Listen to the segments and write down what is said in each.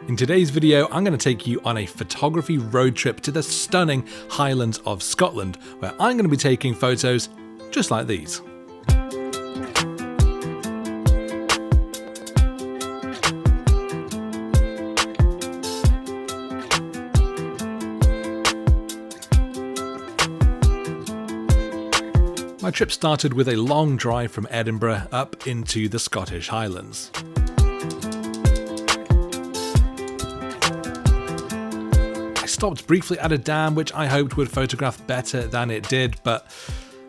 In today's video, I'm going to take you on a photography road trip to the stunning Highlands of Scotland, where I'm going to be taking photos just like these. My trip started with a long drive from Edinburgh up into the Scottish Highlands. I stopped briefly at a dam which I hoped would photograph better than it did, but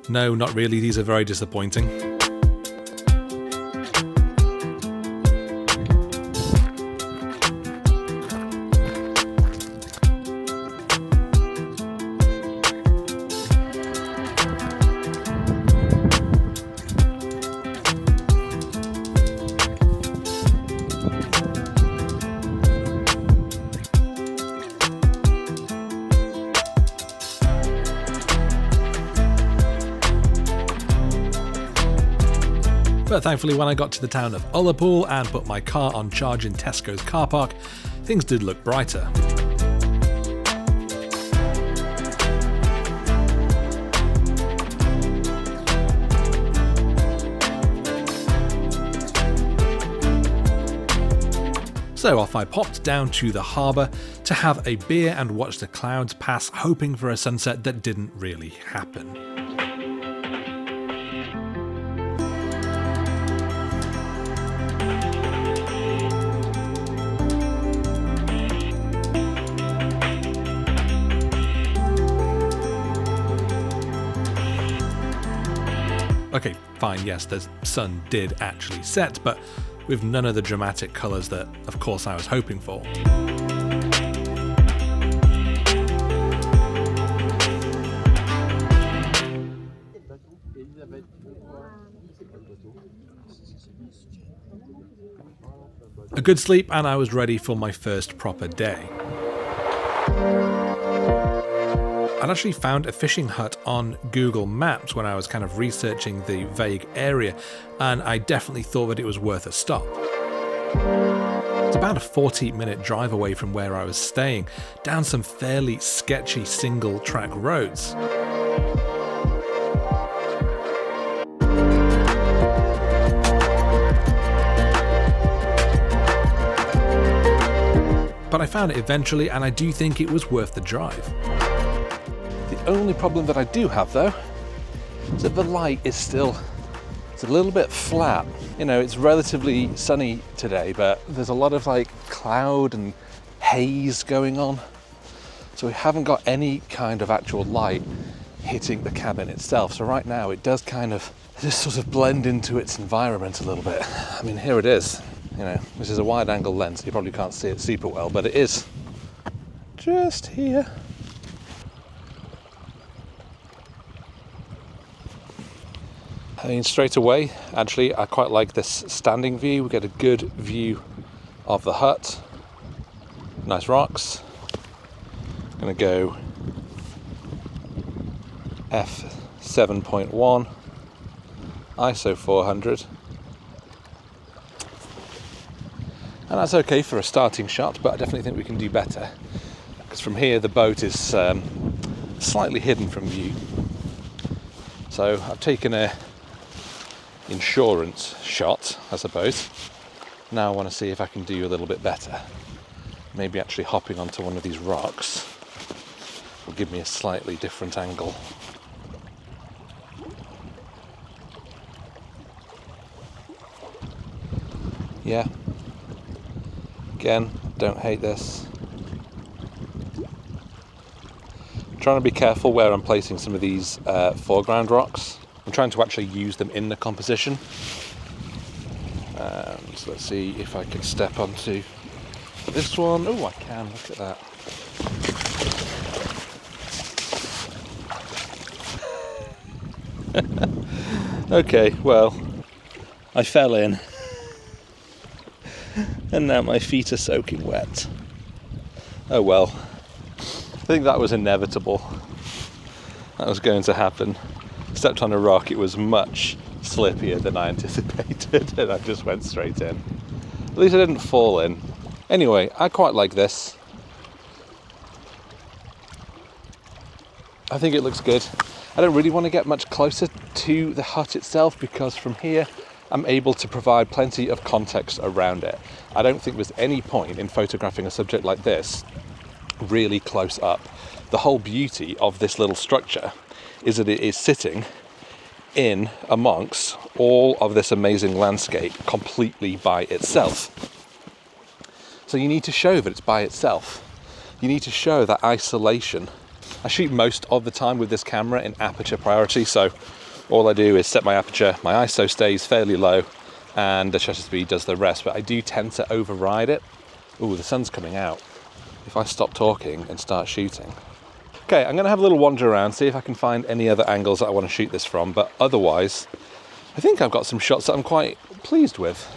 no, not really, these are very disappointing. But thankfully, when I got to the town of Ullapool and put my car on charge in Tesco's car park, things did look brighter. So off I popped down to the harbour to have a beer and watch the clouds pass, hoping for a sunset that didn't really happen. Okay, fine, yes, the sun did actually set, but with none of the dramatic colours that, of course, I was hoping for. A good sleep and I was ready for my first proper day. I'd actually found a fishing hut on Google Maps when I was kind of researching the vague area, and I definitely thought that it was worth a stop. It's about a 40-minute drive away from where I was staying, down some fairly sketchy single-track roads. But I found it eventually, and I do think it was worth the drive. The only problem that I do have, though, is that the light is still, it's a little bit flat. You know, it's relatively sunny today, but there's a lot of like cloud and haze going on. So we haven't got any kind of actual light hitting the cabin itself. So right now it does kind of just sort of blend into its environment a little bit. I mean, here it is. You know, this is a wide angle lens, so you probably can't see it super well, but it is just here. I mean, straight away, actually, I quite like this standing view. We get a good view of the hut. Nice rocks. I'm going to go f7.1, ISO 400. And that's okay for a starting shot, but I definitely think we can do better. Because from here, the boat is slightly hidden from view. So I've taken a insurance shot, I suppose. Now I want to see if I can do a little bit better. Maybe actually hopping onto one of these rocks will give me a slightly different angle. Yeah. Again, don't hate this. I'm trying to be careful where I'm placing some of these foreground rocks. I'm trying to actually use them in the composition. So let's see if I can step onto this one. Oh, I can, look at that. Okay, well, I fell in. And now my feet are soaking wet. Oh well. I think that was inevitable. That was going to happen. Stepped on a rock, it was much slippier than I anticipated, and I just went straight in. At least I didn't fall in. Anyway, I quite like this. I think it looks good. I don't really want to get much closer to the hut itself because from here I'm able to provide plenty of context around it. I don't think there's any point in photographing a subject like this really close up. The whole beauty of this little structure is that it is sitting in amongst all of this amazing landscape completely by itself. So you need to show that it's by itself. You need to show that isolation. I shoot most of the time with this camera in aperture priority, so all I do is set my aperture, my ISO stays fairly low, and the shutter speed does the rest, but I do tend to override it. Ooh, the sun's coming out. If I stop talking and start shooting. Okay, I'm gonna have a little wander around, see if I can find any other angles that I want to shoot this from, but otherwise, I think I've got some shots that I'm quite pleased with.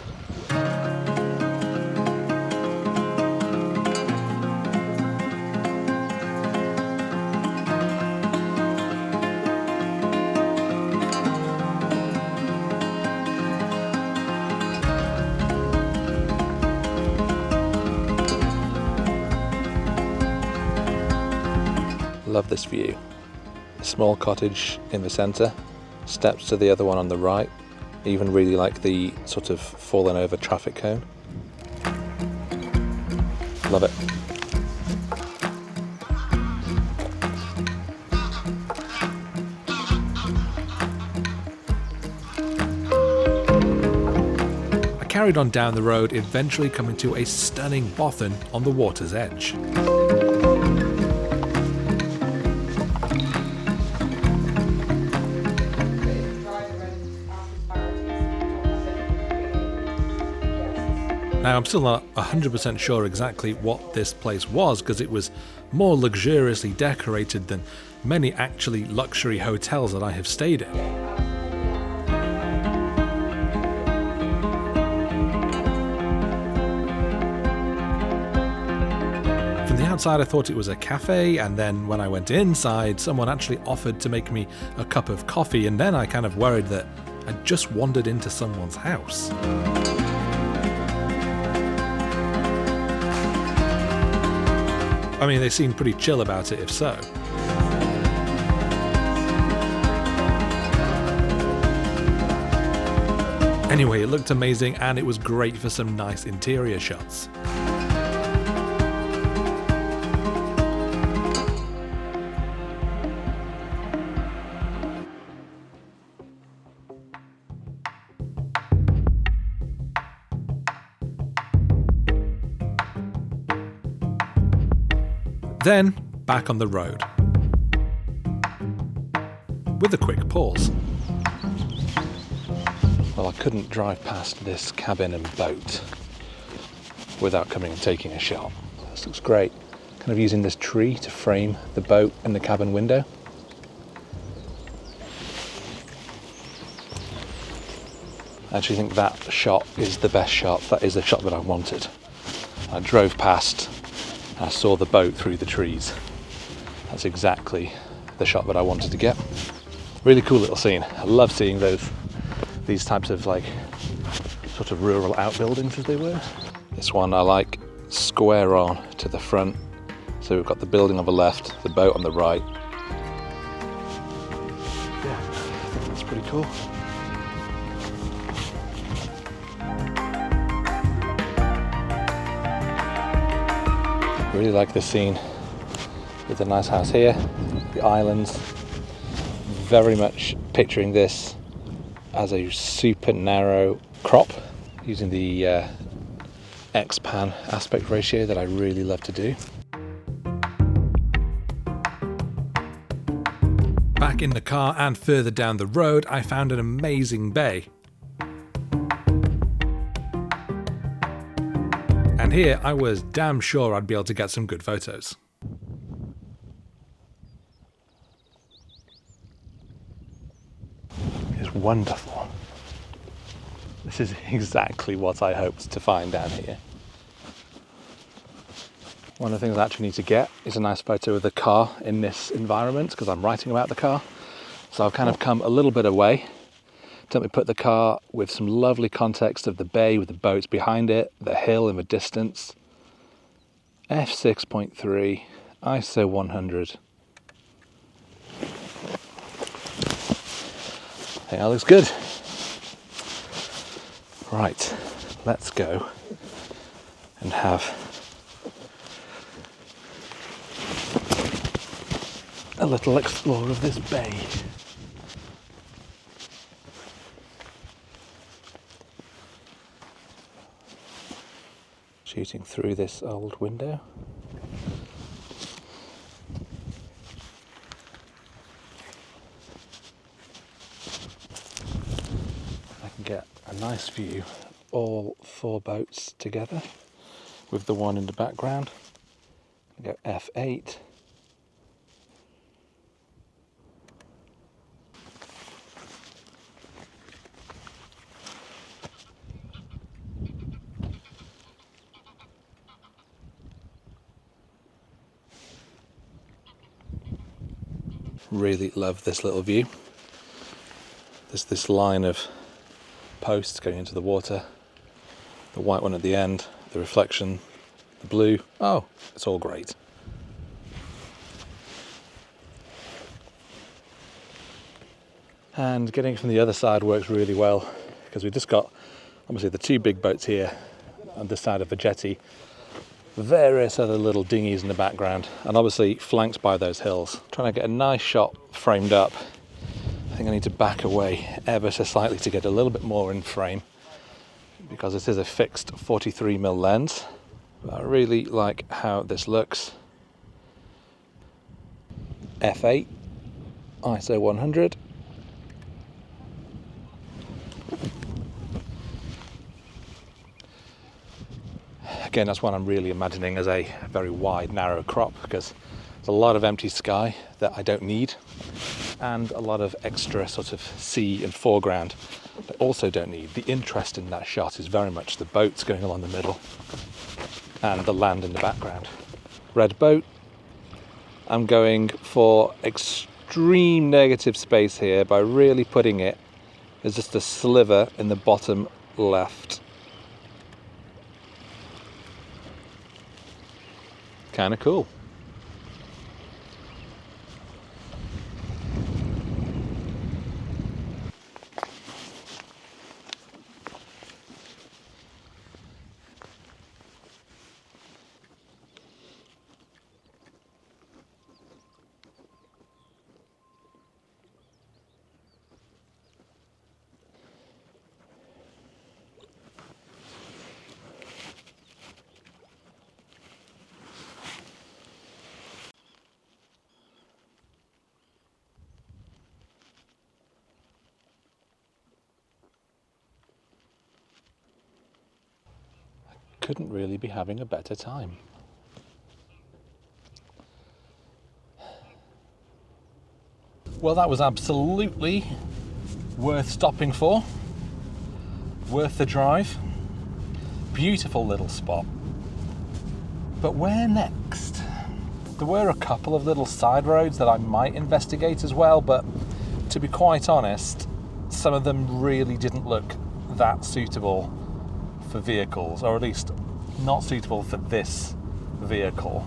Love this view. A small cottage in the centre, steps to the other one on the right. Even really like the sort of fallen over traffic cone. Love it. I carried on down the road, eventually coming to a stunning bothan on the water's edge. Now, I'm still not 100% sure exactly what this place was because it was more luxuriously decorated than many actually luxury hotels that I have stayed in. From the outside I thought it was a cafe, and then when I went inside someone actually offered to make me a cup of coffee, and then I kind of worried that I'd just wandered into someone's house. I mean, they seemed pretty chill about it, if so. Anyway, it looked amazing and it was great for some nice interior shots. Then, back on the road. With a quick pause. Well, I couldn't drive past this cabin and boat without coming and taking a shot. This looks great. Kind of using this tree to frame the boat and the cabin window. I actually think that shot is the best shot. That is the shot that I wanted. I drove past. I saw the boat through the trees. That's exactly the shot that I wanted to get. Really cool little scene. I love seeing these types of like sort of rural outbuildings, as they were. This one I like square on to the front. So we've got the building on the left, the boat on the right. Yeah, I think that's pretty cool. Really like this scene with the nice house here, the islands. Very much picturing this as a super narrow crop using the X-pan aspect ratio that I really love to do. Back in the car and further down the road, I found an amazing bay. And here I was damn sure I'd be able to get some good photos. It's wonderful. This is exactly what I hoped to find down here. One of the things I actually need to get is a nice photo of the car in this environment because I'm writing about the car. So I've kind of come a little bit away to let me put the car with some lovely context of the bay with the boats behind it, the hill in the distance. f6.3, ISO 100. I think that looks good. Right, let's go and have a little explore of this bay. Shooting through this old window. I can get a nice view of all 4 boats together with the one in the background. I go f8. Really love this little view. There's this line of posts going into the water, the white one at the end, the reflection, the blue. Oh, it's all great. And getting from the other side works really well because we've just got obviously the 2 big boats here on this side of the jetty, various other little dinghies in the background, and obviously flanked by those hills. Trying to get a nice shot framed up. I think I need to back away ever so slightly to get a little bit more in frame because this is a fixed 43mm lens. But I really like how this looks. f8, ISO 100. Again, that's what I'm really imagining as a very wide, narrow crop because there's a lot of empty sky that I don't need and a lot of extra sort of sea and foreground that I also don't need. The interest in that shot is very much the boats going along the middle and the land in the background. Red boat. I'm going for extreme negative space here by really putting it as just a sliver in the bottom left. Kind of cool. Couldn't really be having a better time. Well, that was absolutely worth stopping for, worth the drive. Beautiful little spot. But where next? There were a couple of little side roads that I might investigate as well, but to be quite honest, some of them really didn't look that suitable for vehicles, or at least not suitable for this vehicle.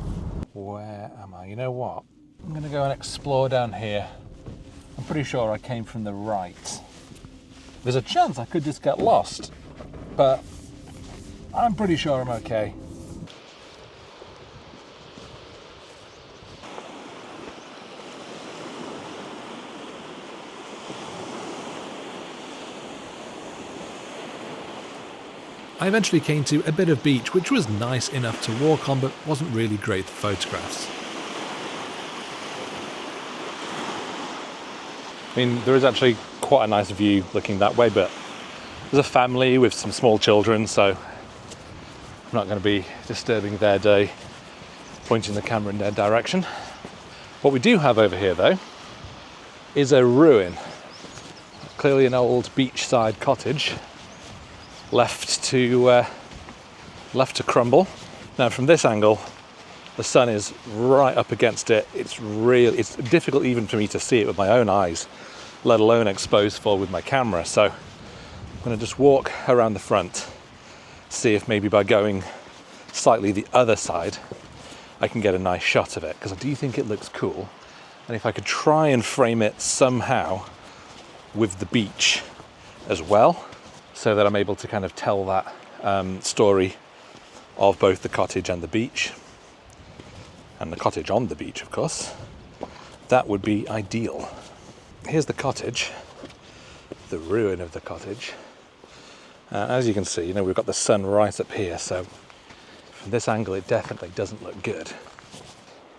Where am I? You know what? I'm going to go and explore down here. I'm pretty sure I came from the right. There's a chance I could just get lost, but I'm pretty sure I'm okay. I eventually came to a bit of beach which was nice enough to walk on but wasn't really great for photographs. I mean, there is actually quite a nice view looking that way, but there's a family with some small children, so I'm not going to be disturbing their day pointing the camera in their direction. What we do have over here though is a ruin, clearly an old beachside cottage left to crumble. Now from this angle the sun is right up against it. It's difficult even for me to see it with my own eyes, let alone exposed for with my camera. So I'm going to just walk around the front, see if maybe by going slightly the other side I can get a nice shot of it, because I do think it looks cool. And if I could try and frame it somehow with the beach as well, so that I'm able to kind of tell that story of both the cottage and the beach, and the cottage on the beach, of course, that would be ideal. Here's the cottage, the ruin of the cottage. As you can see, you know, we've got the sun right up here, so from this angle it definitely doesn't look good.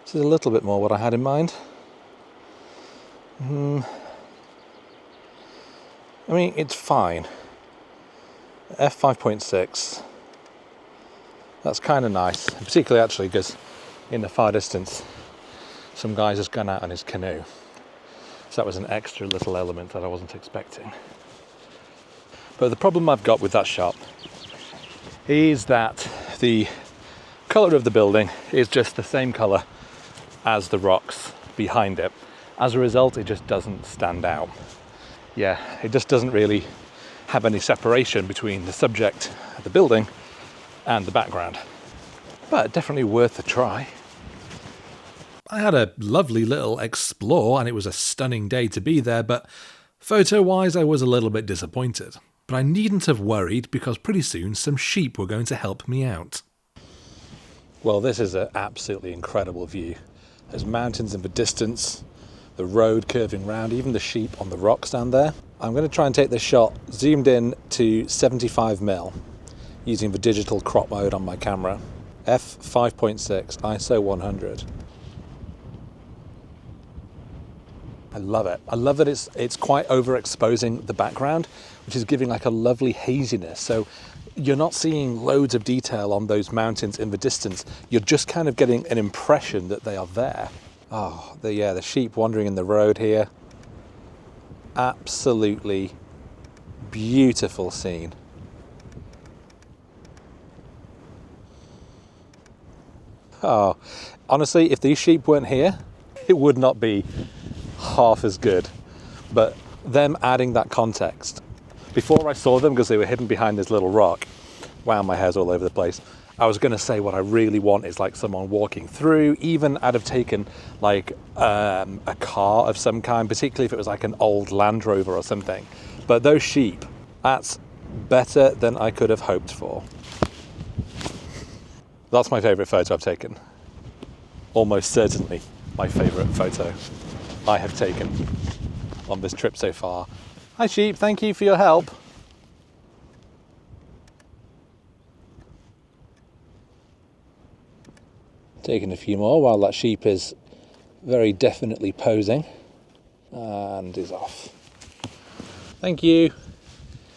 This is a little bit more what I had in mind. I mean, it's fine. F5.6, that's kind of nice, particularly actually because in the far distance some guy has gone out on his canoe, so that was an extra little element that I wasn't expecting. But the problem I've got with that shot is that the colour of the building is just the same colour as the rocks behind it. As a result, it just doesn't stand out. Yeah, it just doesn't really have any separation between the subject, the building, and the background. But definitely worth a try. I had a lovely little explore and it was a stunning day to be there, but photo-wise I was a little bit disappointed. But I needn't have worried because pretty soon some sheep were going to help me out. Well, this is an absolutely incredible view. There's mountains in the distance, the road curving round, even the sheep on the rocks down there. I'm going to try and take this shot zoomed in to 75mm using the digital crop mode on my camera. F5.6, ISO 100. I love it. I love that it's quite overexposing the background, which is giving like a lovely haziness. So you're not seeing loads of detail on those mountains in the distance. You're just kind of getting an impression that they are there. Oh, the sheep wandering in the road here. Absolutely beautiful scene. Oh, honestly, if these sheep weren't here, it would not be half as good. But them adding that context. Before I saw them, because they were hidden behind this little rock, wow, my hair's all over the place. I was going to say what I really want is like someone walking through. Even I'd have taken like a car of some kind, particularly if it was like an old Land Rover or something. But those sheep, that's better than I could have hoped for. That's my favourite photo I've taken. Almost certainly my favourite photo I have taken on this trip so far. Hi sheep, thank you for your help. Taking a few more while that sheep is very definitely posing and is off. Thank you.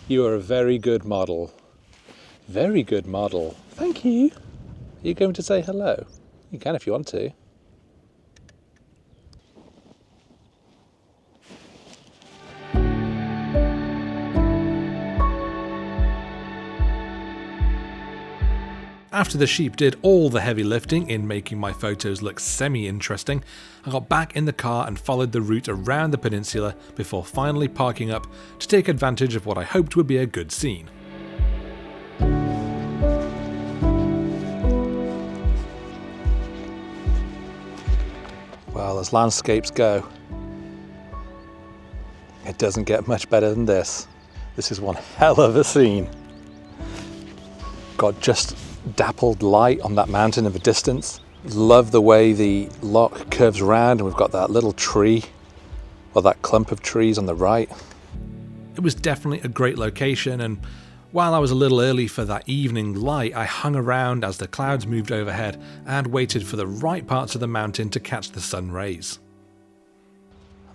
You are a very good model. Very good model. Thank you. Are you going to say hello? You can if you want to. After the sheep did all the heavy lifting in making my photos look semi-interesting, I got back in the car and followed the route around the peninsula before finally parking up to take advantage of what I hoped would be a good scene. Well, as landscapes go, it doesn't get much better than this. This is one hell of a scene. Got just dappled light on that mountain in the distance. Love the way the loch curves around and we've got that little tree, or that clump of trees on the right. It was definitely a great location, and while I was a little early for that evening light, I hung around as the clouds moved overhead and waited for the right parts of the mountain to catch the sun rays.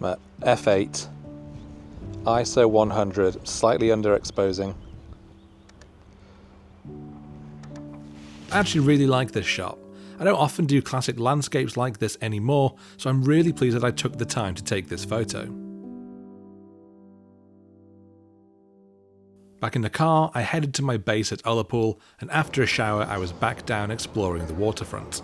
I'm at f8, ISO 100, slightly underexposing. I actually really like this shot. I don't often do classic landscapes like this anymore, so I'm really pleased that I took the time to take this photo. Back in the car, I headed to my base at Ullapool, and after a shower I was back down exploring the waterfront.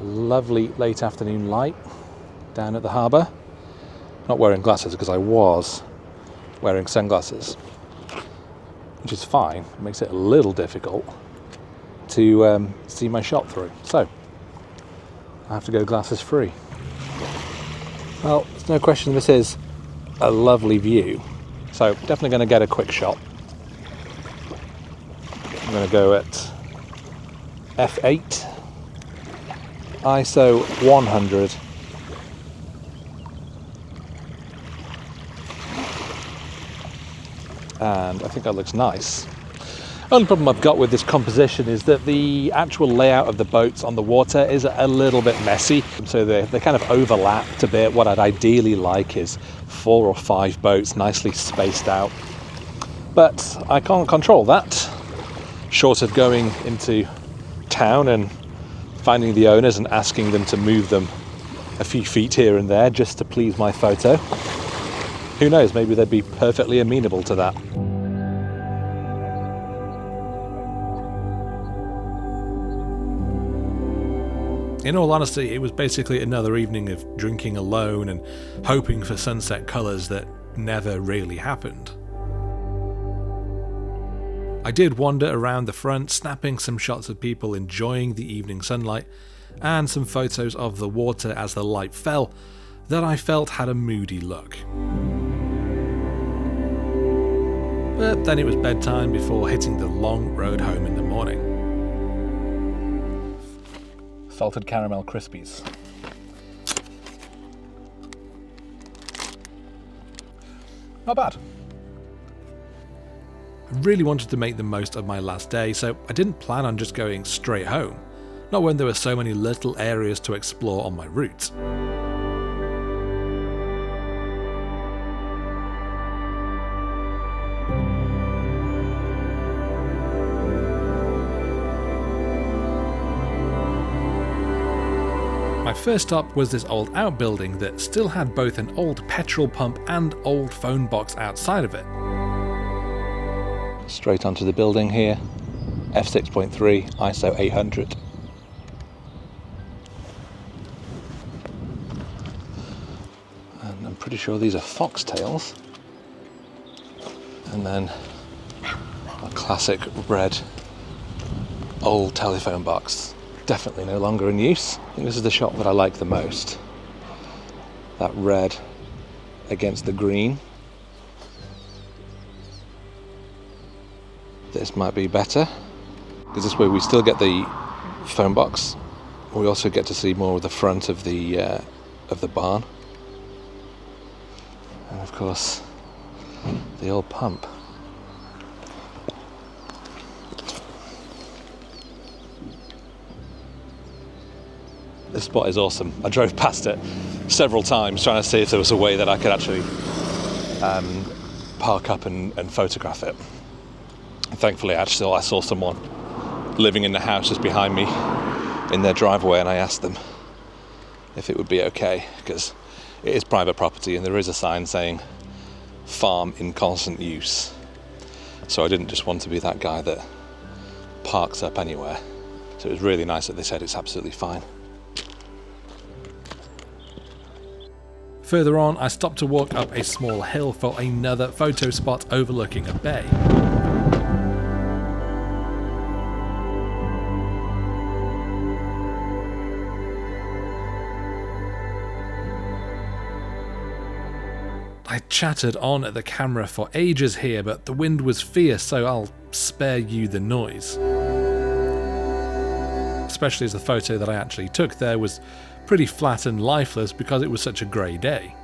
Lovely late afternoon light down at the harbour. Not wearing glasses because I was wearing sunglasses. which is fine. It makes it a little difficult to see my shot through. So I have to go glasses free. Well, there's no question this is a lovely view. So definitely going to get a quick shot. I'm going to go at f8, ISO 100. And I think that looks nice. Only problem I've got with this composition is that the actual layout of the boats on the water is a little bit messy. So they kind of overlapped a bit. What I'd ideally like is 4 or 5 boats nicely spaced out. But I can't control that, short of going into town and finding the owners and asking them to move them a few feet here and there just to please my photo. Who knows, maybe they'd be perfectly amenable to that. In all honesty, it was basically another evening of drinking alone and hoping for sunset colours that never really happened. I did wander around the front, snapping some shots of people enjoying the evening sunlight, and some photos of the water as the light fell that I felt had a moody look. But then it was bedtime before hitting the long road home in the morning. Salted caramel crispies. Not bad. I really wanted to make the most of my last day, so I didn't plan on just going straight home, not when there were so many little areas to explore on my route. My first stop was this old outbuilding that still had both an old petrol pump and old phone box outside of it. Straight onto the building here, f6.3, ISO 800. And I'm pretty sure these are foxtails. And then a classic red old telephone box. Definitely no longer in use. I think this is the shot that I like the most. That red against the green. This might be better, because this way we still get the phone box. We also get to see more of the front of the barn. And of course, the old pump. This spot is awesome. I drove past it several times trying to see if there was a way that I could actually park up and photograph it. And thankfully, I saw someone living in the house just behind me in their driveway, and I asked them if it would be okay, because it is private property and there is a sign saying farm in constant use. So I didn't just want to be that guy that parks up anywhere. So it was really nice that they said it's absolutely fine. Further on, I stopped to walk up a small hill for another photo spot overlooking a bay. I chattered on at the camera for ages here, but the wind was fierce, so I'll spare you the noise. Especially as the photo that I actually took there was pretty flat and lifeless because it was such a grey day.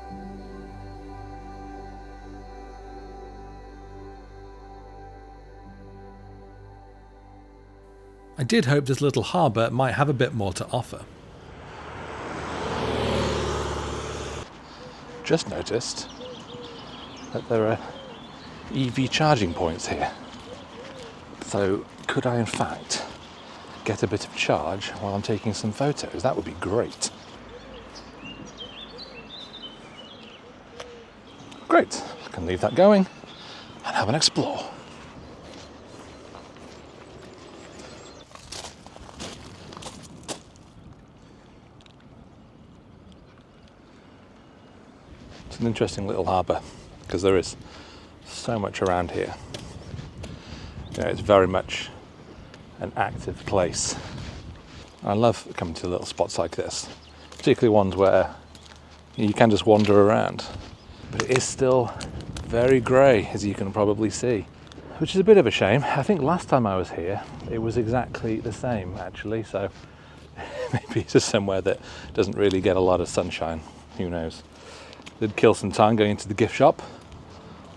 I did hope this little harbour might have a bit more to offer. Just noticed that there are EV charging points here. So could I in fact get a bit of charge while I'm taking some photos? That would be great. Great, I can leave that going and have an explore. It's an interesting little harbour because there is so much around here. You know, it's very much an active place. I love coming to little spots like this, particularly ones where you can just wander around. But it is still very grey, as you can probably see, which is a bit of a shame. I think last time I was here, it was exactly the same, actually, so maybe it's just somewhere that doesn't really get a lot of sunshine. Who knows? Did kill some time going into the gift shop.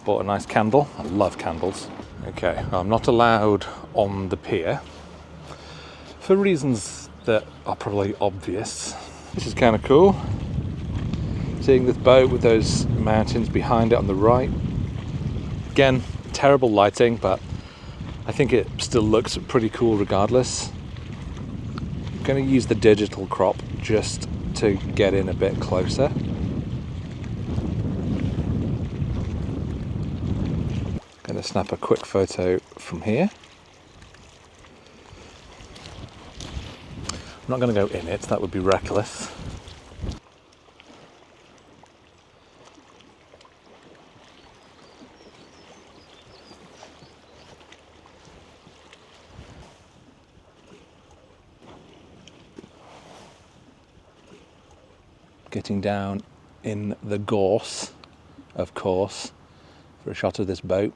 Bought a nice candle. I love candles. Okay, I'm not allowed on the pier for reasons that are probably obvious. This is kind of cool. Seeing this boat with those mountains behind it on the right. Again, terrible lighting, but I think it still looks pretty cool regardless. I'm going to use the digital crop just to get in a bit closer. Going to snap a quick photo from here. I'm not going to go in it, that would be reckless. Getting down in the gorse, of course, for a shot of this boat.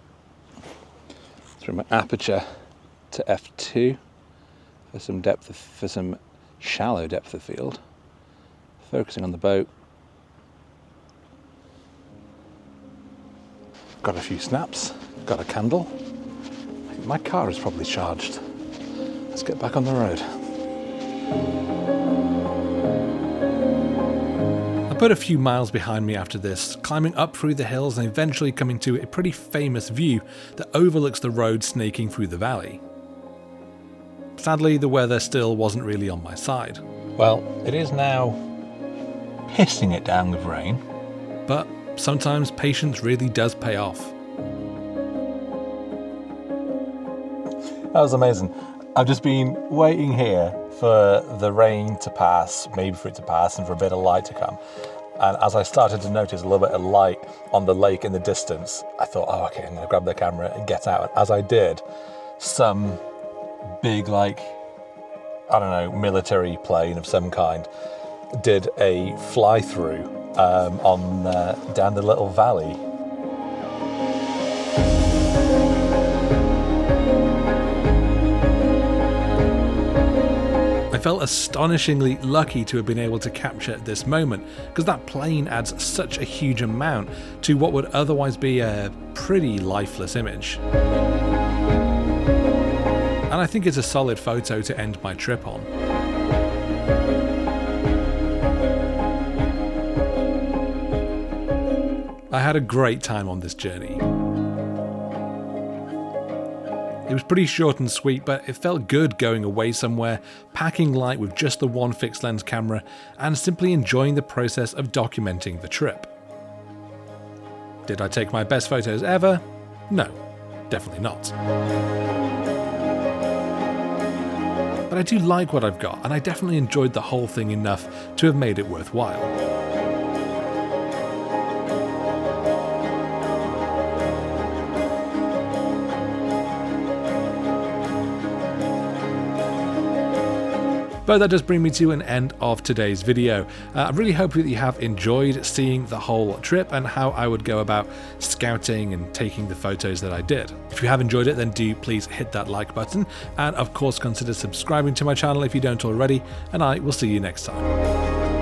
Through my aperture to f2 for some depth, for some shallow depth of field. Focusing on the boat. Got a few snaps. Got a candle. I think my car is probably charged. Let's get back on the road. I put a few miles behind me after this, climbing up through the hills and eventually coming to a pretty famous view that overlooks the road snaking through the valley. Sadly, the weather still wasn't really on my side. Well, it is now pissing it down with rain. But sometimes patience really does pay off. That was amazing. I've just been waiting here for the rain to pass, maybe for it to pass, and for a bit of light to come. And as I started to notice a little bit of light on the lake in the distance, I thought, oh, okay, I'm going to grab the camera and get out. And as I did, some big, like, I don't know, military plane of some kind did a fly-through on down the little valley. I felt astonishingly lucky to have been able to capture this moment, because that plane adds such a huge amount to what would otherwise be a pretty lifeless image. And I think it's a solid photo to end my trip on. I had a great time on this journey. It was pretty short and sweet, but it felt good going away somewhere, packing light with just the one fixed lens camera, and simply enjoying the process of documenting the trip. Did I take my best photos ever? No, definitely not. But I do like what I've got, and I definitely enjoyed the whole thing enough to have made it worthwhile. But that does bring me to an end of today's video. I really hope that you have enjoyed seeing the whole trip and how I would go about scouting and taking the photos that I did. If you have enjoyed it, then do please hit that like button, and of course consider subscribing to my channel if you don't already, and I will see you next time.